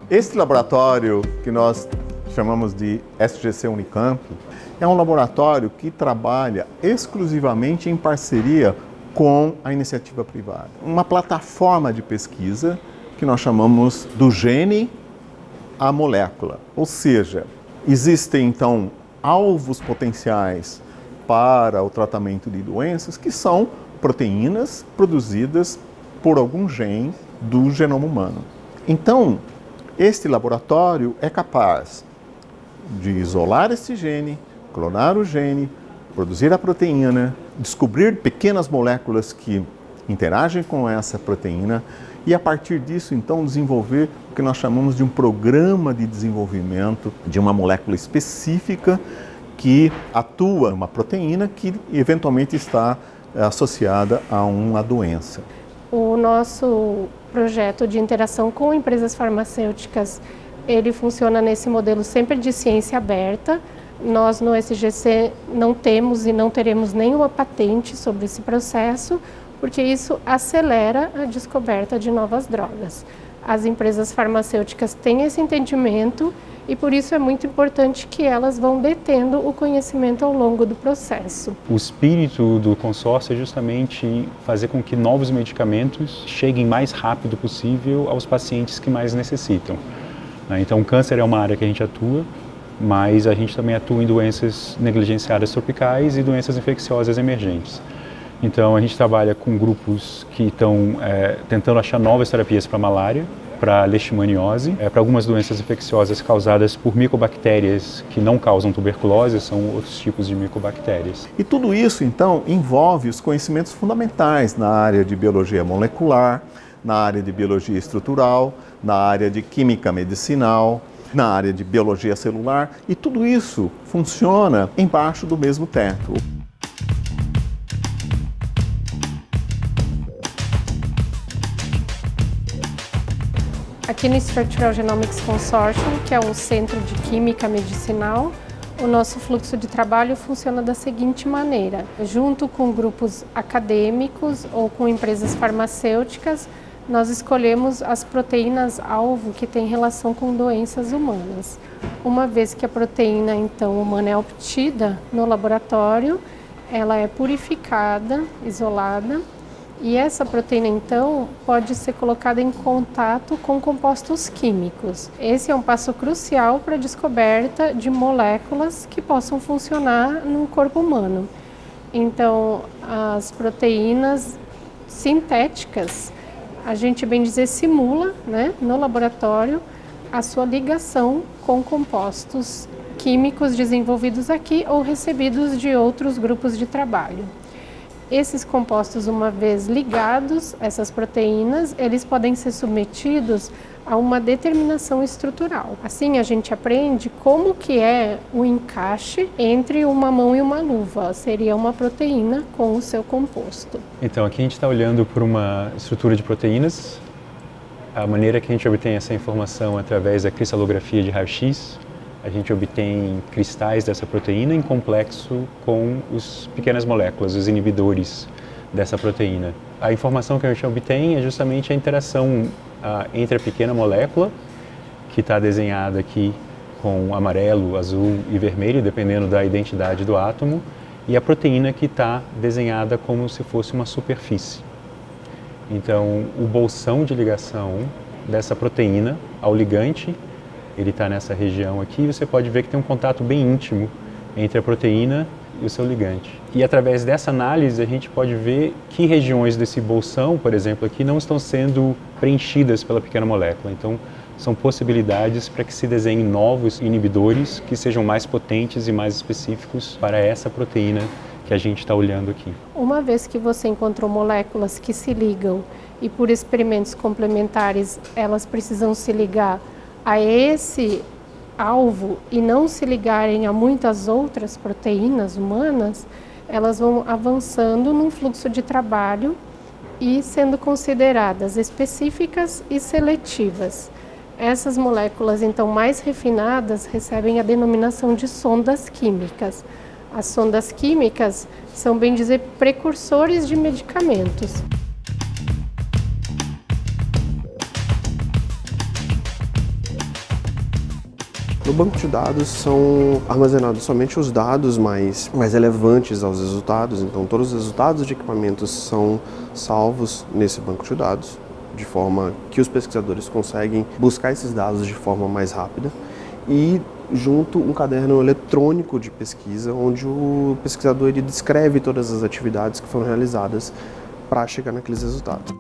Este laboratório, que nós chamamos de SGC Unicamp, é um laboratório que trabalha exclusivamente em parceria com a iniciativa privada. Uma plataforma de pesquisa que nós chamamos do gene à molécula. Ou seja, existem então alvos potenciais para o tratamento de doenças que são proteínas produzidas por algum gene do genoma humano. Então, este laboratório é capaz de isolar esse gene, clonar o gene, produzir a proteína, descobrir pequenas moléculas que interagem com essa proteína e, a partir disso, então, desenvolver o que nós chamamos de um programa de desenvolvimento de uma molécula específica que atua numa proteína que, eventualmente, está associada a uma doença. O nosso projeto de interação com empresas farmacêuticas, ele funciona nesse modelo sempre de ciência aberta. Nós no SGC não temos e não teremos nenhuma patente sobre esse processo, porque isso acelera a descoberta de novas drogas. As empresas farmacêuticas têm esse entendimento e por isso é muito importante que elas vão detendo o conhecimento ao longo do processo. O espírito do consórcio é justamente fazer com que novos medicamentos cheguem mais rápido possível aos pacientes que mais necessitam. Então, o câncer é uma área que a gente atua, mas a gente também atua em doenças negligenciadas tropicais e doenças infecciosas emergentes. Então, a gente trabalha com grupos que estão tentando achar novas terapias para malária, para leishmaniose, para algumas doenças infecciosas causadas por micobactérias que não causam tuberculose, são outros tipos de micobactérias. E tudo isso, então, envolve os conhecimentos fundamentais na área de biologia molecular, na área de biologia estrutural, na área de química medicinal, na área de biologia celular, e tudo isso funciona embaixo do mesmo teto. Aqui no Structural Genomics Consortium, que é um centro de química medicinal, o nosso fluxo de trabalho funciona da seguinte maneira. Junto com grupos acadêmicos ou com empresas farmacêuticas, nós escolhemos as proteínas-alvo que têm relação com doenças humanas. Uma vez que a proteína, então, humana é obtida no laboratório, ela é purificada, isolada, e essa proteína, então, pode ser colocada em contato com compostos químicos. Esse é um passo crucial para a descoberta de moléculas que possam funcionar no corpo humano. Então, as proteínas sintéticas, a gente, bem dizer, simula, né, no laboratório a sua ligação com compostos químicos desenvolvidos aqui ou recebidos de outros grupos de trabalho. Esses compostos, uma vez ligados, essas proteínas, eles podem ser submetidos a uma determinação estrutural. Assim, a gente aprende como que é o encaixe entre uma mão e uma luva. Seria uma proteína com o seu composto. Então, aqui a gente está olhando por uma estrutura de proteínas. A maneira que a gente obtém essa informação é através da cristalografia de raio-x. A gente obtém cristais dessa proteína em complexo com as pequenas moléculas, os inibidores dessa proteína. A informação que a gente obtém é justamente a interação entre a pequena molécula, que está desenhada aqui com amarelo, azul e vermelho, dependendo da identidade do átomo, e a proteína que está desenhada como se fosse uma superfície. Então, o bolsão de ligação dessa proteína ao ligante, ele está nessa região aqui, e você pode ver que tem um contato bem íntimo entre a proteína e o seu ligante. E através dessa análise a gente pode ver que regiões desse bolsão, por exemplo, aqui não estão sendo preenchidas pela pequena molécula. Então, são possibilidades para que se desenhem novos inibidores que sejam mais potentes e mais específicos para essa proteína que a gente está olhando aqui. Uma vez que você encontrou moléculas que se ligam e por experimentos complementares elas precisam se ligar a esse alvo e não se ligarem a muitas outras proteínas humanas, elas vão avançando num fluxo de trabalho e sendo consideradas específicas e seletivas. Essas moléculas, então, mais refinadas, recebem a denominação de sondas químicas. As sondas químicas são, bem dizer, precursores de medicamentos. No banco de dados são armazenados somente os dados mais relevantes aos resultados, então todos os resultados de equipamentos são salvos nesse banco de dados, de forma que os pesquisadores conseguem buscar esses dados de forma mais rápida, e junto um caderno eletrônico de pesquisa, onde o pesquisador descreve todas as atividades que foram realizadas para chegar naqueles resultados.